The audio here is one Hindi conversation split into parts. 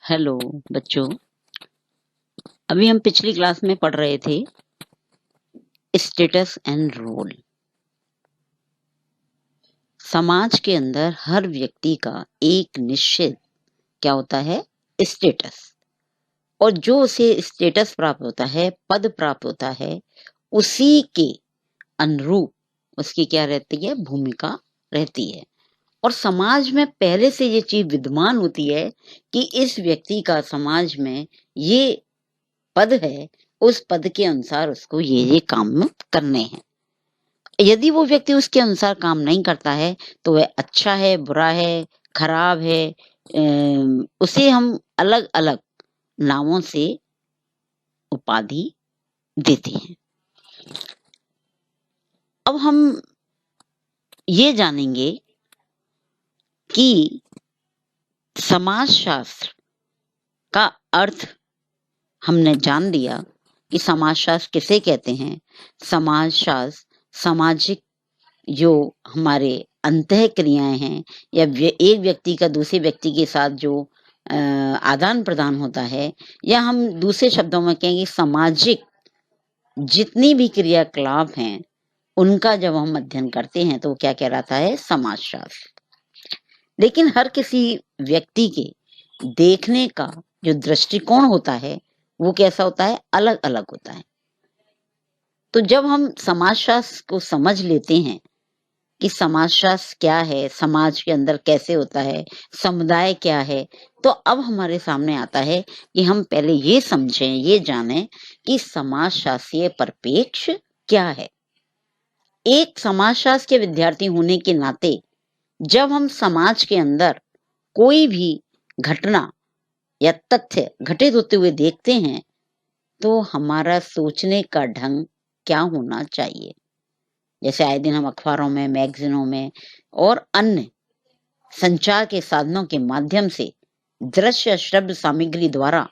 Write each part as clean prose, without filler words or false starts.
हेलो बच्चों, अभी हम पिछली क्लास में पढ़ रहे थे स्टेटस एंड रोल। समाज के अंदर हर व्यक्ति का एक निश्चित क्या होता है, स्टेटस। और जो उसे स्टेटस प्राप्त होता है, पद प्राप्त होता है, उसी के अनुरूप उसकी क्या रहती है, भूमिका रहती है। और समाज में पहले से ये चीज विद्यमान होती है कि इस व्यक्ति का समाज में ये पद है, उस पद के अनुसार उसको ये काम करने हैं। यदि वो व्यक्ति उसके अनुसार काम नहीं करता है तो वह अच्छा है, बुरा है, खराब है, उसे हम अलग अलग नामों से उपाधि देते हैं। अब हम ये जानेंगे कि समाजशास्त्र का अर्थ हमने जान लिया कि समाजशास्त्र किसे कहते हैं। समाजशास्त्र सामाजिक जो हमारे अंतः क्रियाएं हैं या एक व्यक्ति का दूसरे व्यक्ति के साथ जो आदान प्रदान होता है, या हम दूसरे शब्दों में कहेंगे सामाजिक जितनी भी क्रियाकलाप हैं उनका जब हम अध्ययन करते हैं तो क्या कहलाता है, समाजशास्त्र। लेकिन हर किसी व्यक्ति के देखने का जो दृष्टिकोण होता है वो कैसा होता है, अलग अलग होता है। तो जब हम समाजशास्त्र को समझ लेते हैं कि समाजशास्त्र क्या है, समाज के अंदर कैसे होता है, समुदाय क्या है, तो अब हमारे सामने आता है कि हम पहले ये समझें, ये जानें कि समाजशास्त्रीय परिप्रेक्ष्य क्या है। एक समाजशास्त्र के विद्यार्थी होने के नाते जब हम समाज के अंदर कोई भी घटना या तथ्य घटित होते हुए देखते हैं तो हमारा सोचने का ढंग क्या होना चाहिए। जैसे आए दिन हम अखबारों में, मैगजीनों में और अन्य संचार के साधनों के माध्यम से दृश्य श्रव्य सामग्री द्वारा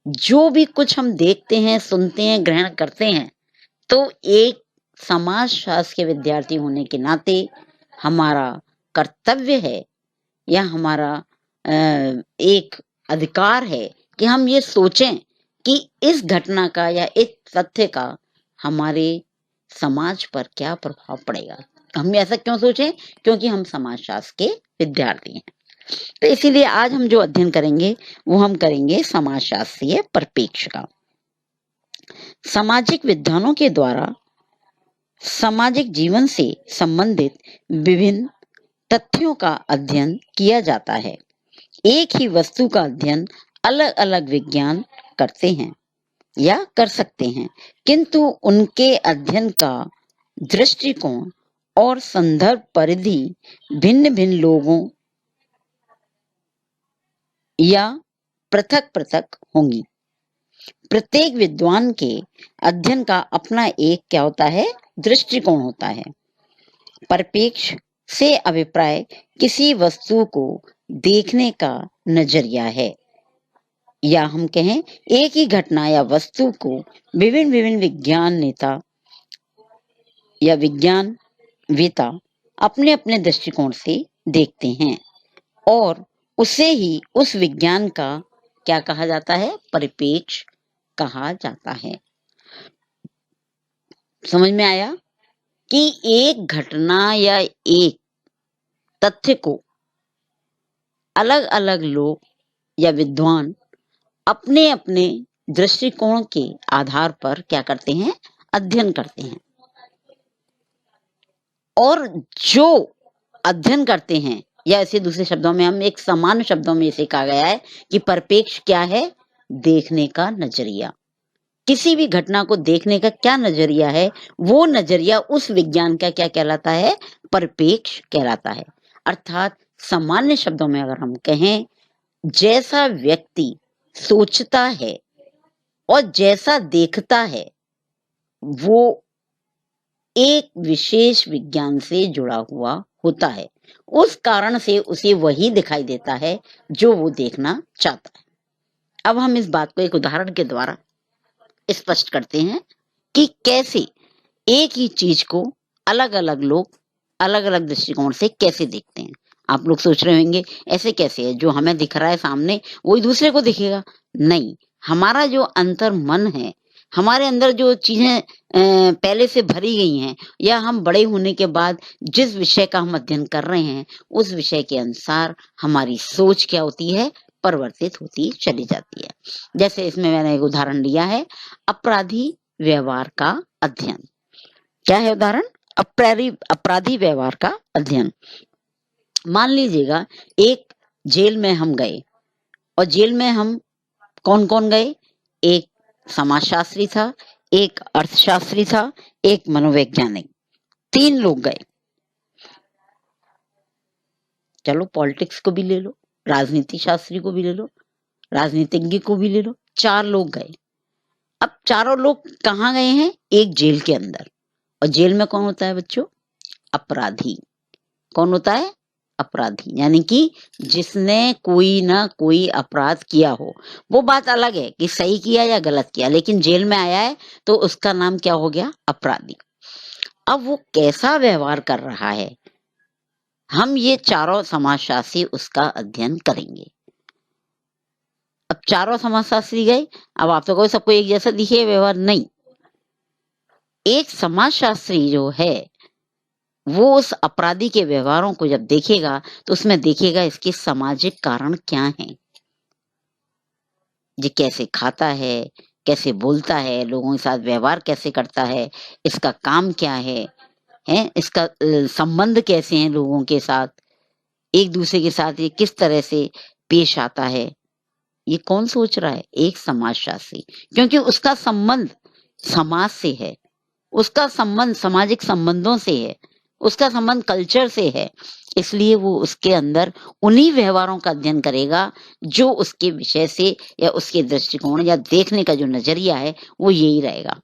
जो भी कुछ हम देखते हैं, सुनते हैं, ग्रहण करते हैं, तो एक समाजशास्त्र के विद्यार्थी होने के नाते हमारा कर्तव्य है या हमारा एक अधिकार है कि हम ये सोचें कि इस घटना का या इस तथ्य का हमारे समाज पर क्या प्रभाव पड़ेगा। हम ऐसा क्यों सोचें, क्योंकि हम समाजशास्त्र के विद्यार्थी हैं। तो इसीलिए आज हम जो अध्ययन करेंगे वो हम करेंगे समाजशास्त्रीय परिप्रेक्ष्य का। सामाजिक विद्वानों के द्वारा सामाजिक जीवन से संबंधित विभिन्न तथ्यों का अध्ययन किया जाता है। एक ही वस्तु का अध्ययन अलग अलग विज्ञान करते हैं या कर सकते हैं, किंतु उनके अध्ययन का दृष्टिकोण और संदर्भ परिधि भिन्न भिन्न लोगों या पृथक पृथक होंगी। प्रत्येक विद्वान के अध्ययन का अपना एक क्या होता है, दृष्टिकोण होता है। परिप्रेक्ष्य से अभिप्राय किसी वस्तु को देखने का नजरिया है, या हम कहें एक ही घटना या वस्तु को विभिन्न विभिन्न विज्ञान नेता या विज्ञानवेता अपने अपने दृष्टिकोण से देखते हैं और उसे ही उस विज्ञान का क्या कहा जाता है, परिप्रेक्ष्य कहा जाता है। समझ में आया कि एक घटना या एक तथ्य को अलग अलग लोग या विद्वान अपने अपने दृष्टिकोण के आधार पर क्या करते हैं, अध्ययन करते हैं। और जो अध्ययन करते हैं, या ऐसे दूसरे शब्दों में हम एक सामान्य शब्दों में इसे कहा गया है कि परिप्रेक्ष्य क्या है, देखने का नजरिया। किसी भी घटना को देखने का क्या नजरिया है, वो नजरिया उस विज्ञान का क्या कहलाता है, परिप्रेक्ष्य कहलाता है। अर्थात सामान्य शब्दों में अगर हम कहें, जैसा व्यक्ति सोचता है और जैसा देखता है वो एक विशेष विज्ञान से जुड़ा हुआ होता है। उस कारण से उसे वही दिखाई देता है जो वो देखना चाहता है। अब हम इस बात को एक उदाहरण के द्वारा स्पष्ट करते हैं कि कैसे एक ही चीज को अलग अलग लोग अलग अलग दृष्टिकोण से कैसे देखते हैं। आप लोग सोच रहे होंगे ऐसे कैसे है, जो हमें दिख रहा है सामने वही दूसरे को दिखेगा? नहीं, हमारा जो अंतर मन है, हमारे अंदर जो चीजें पहले से भरी गई हैं, या हम बड़े होने के बाद जिस विषय का हम अध्ययन कर रहे हैं, उस विषय के अनुसार हमारी सोच क्या होती है, परिवर्तित होती चली जाती है। जैसे इसमें मैंने एक उदाहरण लिया है, अपराधी व्यवहार का अध्ययन। क्या है उदाहरण? अपराधी व्यवहार का अध्ययन। मान लीजिएगा एक जेल में हम गए, और जेल में हम कौन कौन गए? एक समाजशास्त्री था, एक अर्थशास्त्री था, एक मनोवैज्ञानिक, 3 लोग गए। चलो पॉलिटिक्स को भी ले लो, राजनीति शास्त्री को भी ले लो, राजनीतिज्ञ को भी ले लो, 4 लोग गए। अब चारों लोग कहाँ गए हैं? एक जेल के अंदर। और जेल में कौन होता है बच्चों? अपराधी। कौन होता है? अपराधी, यानी कि जिसने कोई ना कोई अपराध किया हो। वो बात अलग है कि सही किया या गलत किया, लेकिन जेल में आया है तो उसका नाम क्या हो गया? अपराधी। अब वो कैसा व्यवहार कर रहा है, हम ये चारों समाजशास्त्री उसका अध्ययन करेंगे। अब चारों समाजशास्त्री गए, अब आप तो कोई सबको एक जैसा दिखे व्यवहार? नहीं। एक समाजशास्त्री जो है वो उस अपराधी के व्यवहारों को जब देखेगा तो उसमें देखेगा इसके सामाजिक कारण क्या हैं। ये कैसे खाता है, कैसे बोलता है, लोगों के साथ व्यवहार कैसे करता है, इसका काम क्या है, इसका संबंध कैसे हैं लोगों के साथ, एक दूसरे के साथ ये किस तरह से पेश आता है। ये कौन सोच रहा है? एक समाजशास्त्री, क्योंकि उसका संबंध समाज से है, उसका संबंध सामाजिक संबंधों से है, उसका संबंध कल्चर से है, इसलिए वो उसके अंदर उन्हीं व्यवहारों का अध्ययन करेगा जो उसके विषय से या उसके दृष्टिकोण या देखने का जो नजरिया है वो यही रहेगा।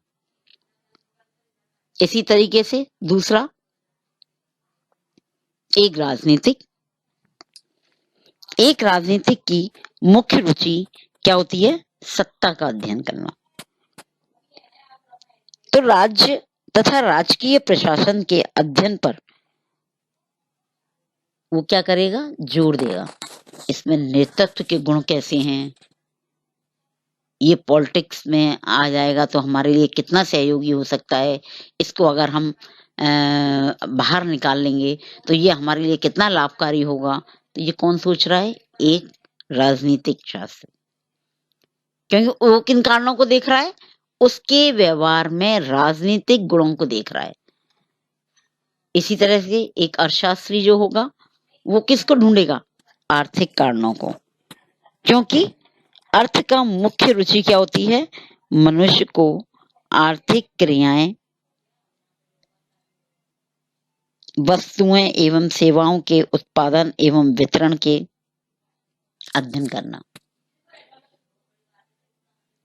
इसी तरीके से दूसरा, एक राजनीतिक की मुख्य रुचि क्या होती है? सत्ता का अध्ययन करना। तो राज्य तथा राजकीय प्रशासन के अध्ययन पर वो क्या करेगा? जोर देगा। इसमें नेतृत्व के गुण कैसे हैं, ये पॉलिटिक्स में आ जाएगा तो हमारे लिए कितना सहयोगी हो सकता है, इसको अगर हम बाहर निकाल लेंगे तो ये हमारे लिए कितना लाभकारी होगा। तो ये कौन सोच रहा है? एक राजनीतिक शास्त्र। क्योंकि वो किन कारणों को देख रहा है? उसके व्यवहार में राजनीतिक गुणों को देख रहा है। इसी तरह से एक अर्थशास्त्री जो होगा वो किसको ढूंढेगा? आर्थिक कारणों को। क्योंकि अर्थ का मुख्य रुचि क्या होती है? मनुष्य को आर्थिक क्रियाएं, वस्तुएं एवं सेवाओं के उत्पादन एवं वितरण के अध्ययन करना।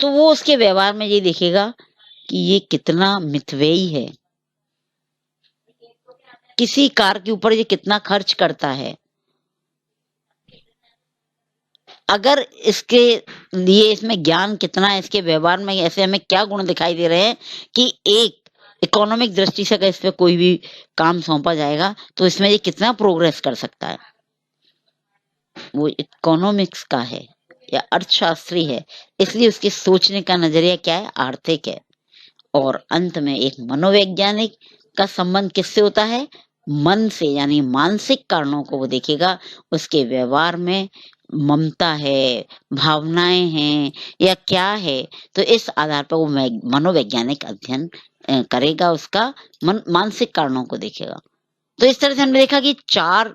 तो वो उसके व्यवहार में ये देखेगा कि ये कितना मितव्ययी है, किसी कार के ऊपर ये कितना खर्च करता है, अगर इसके लिए इसमें ज्ञान कितना है, इसके व्यवहार में ऐसे हमें क्या गुण दिखाई दे रहे हैं कि एक इकोनॉमिक दृष्टि से अगर इस पे कोई भी काम सौंपा जाएगा तो इसमें ये कितना प्रोग्रेस कर सकता है। वो इकोनॉमिक्स का है या अर्थशास्त्री है, इसलिए उसके सोचने का नजरिया क्या है? आर्थिक है। और अंत में एक मनोवैज्ञानिक का संबंध किससे होता है? मन से, यानी मानसिक कारणों को वो देखेगा, उसके व्यवहार में ममता है, भावनाएं हैं या क्या है। तो इस आधार पर वो मनोवैज्ञानिक अध्ययन करेगा, उसका मानसिक कारणों को देखेगा। तो इस तरह से हमने देखा कि 4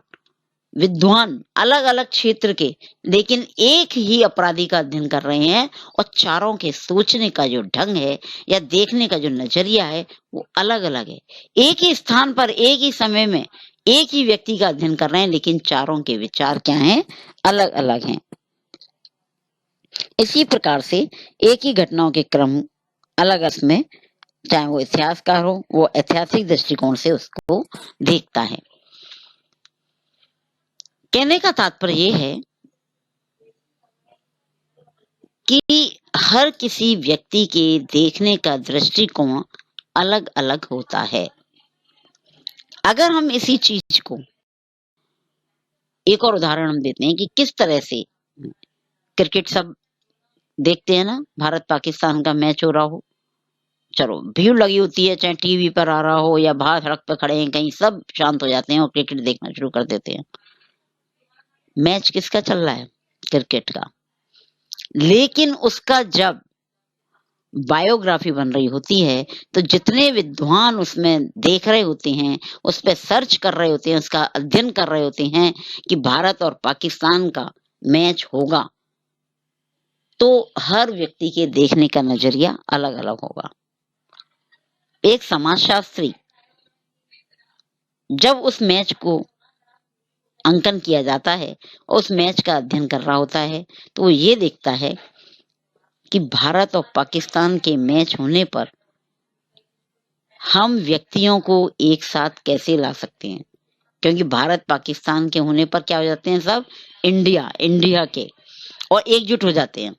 विद्वान अलग अलग क्षेत्र के, लेकिन एक ही अपराधी का अध्ययन कर रहे हैं, और चारों के सोचने का जो ढंग है या देखने का जो नजरिया है वो अलग अलग है। एक ही स्थान पर एक ही समय में एक ही व्यक्ति का अध्ययन कर रहे हैं, लेकिन चारों के विचार क्या हैं? अलग अलग हैं। इसी प्रकार से एक ही घटनाओं के क्रम अलग में, चाहे वो इतिहासकार हो, वो ऐतिहासिक दृष्टिकोण से उसको देखता है। कहने का तात्पर्य ये है कि हर किसी व्यक्ति के देखने का दृष्टिकोण अलग अलग होता है। अगर हम इसी चीज को एक और उदाहरण हम देते हैं कि किस तरह से क्रिकेट सब देखते हैं ना, भारत पाकिस्तान का मैच हो रहा हो, चलो भीड़ लगी होती है, चाहे टीवी पर आ रहा हो या बाहर सड़क पे खड़े हैं कहीं, सब शांत हो जाते हैं और क्रिकेट देखना शुरू कर देते हैं। मैच किसका चल रहा है? क्रिकेट का। लेकिन उसका जब बायोग्राफी बन रही होती है, तो जितने विद्वान उसमें देख रहे होते हैं, उस पे सर्च कर रहे होते हैं, उसका अध्ययन कर रहे होते हैं कि भारत और पाकिस्तान का मैच होगा, तो हर व्यक्ति के देखने का नजरिया अलग-अलग होगा। एक समाजशास्त्री जब उस मैच को अंकन किया जाता है और उस मैच का अध्ययन कर रहा होता है, तो वो ये देखता है कि भारत और पाकिस्तान के मैच होने पर हम व्यक्तियों को एक साथ कैसे ला सकते हैं, क्योंकि भारत पाकिस्तान के होने पर क्या हो जाते हैं, सब इंडिया के, और एकजुट हो जाते हैं।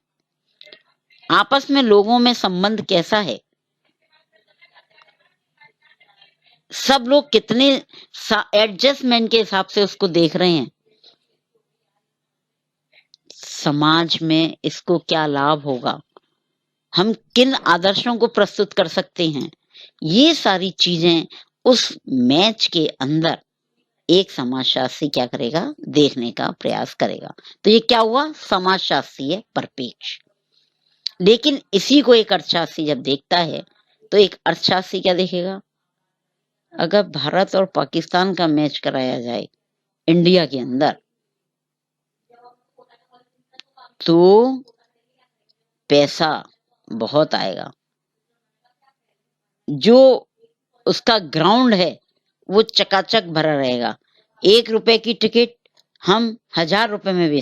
आपस में लोगों में संबंध कैसा है, सब लोग कितने एडजस्टमेंट के हिसाब से उसको देख रहे हैं, समाज में इसको क्या लाभ होगा, हम किन आदर्शों को प्रस्तुत कर सकते हैं, ये सारी चीजें उस मैच के अंदर एक समाजशास्त्री क्या करेगा, देखने का प्रयास करेगा। तो ये क्या हुआ, समाजशास्त्रीय परिप्रेक्ष्य। लेकिन इसी को एक अर्थशास्त्री जब देखता है, तो एक अर्थशास्त्री क्या देखेगा, अगर भारत और पाकिस्तान का मैच कराया जाए इंडिया के अंदर, तो पैसा बहुत आएगा, जो उसका ग्राउंड है वो चकाचक भरा रहेगा। 1 रुपए की टिकट हम 1000 रुपए में बेच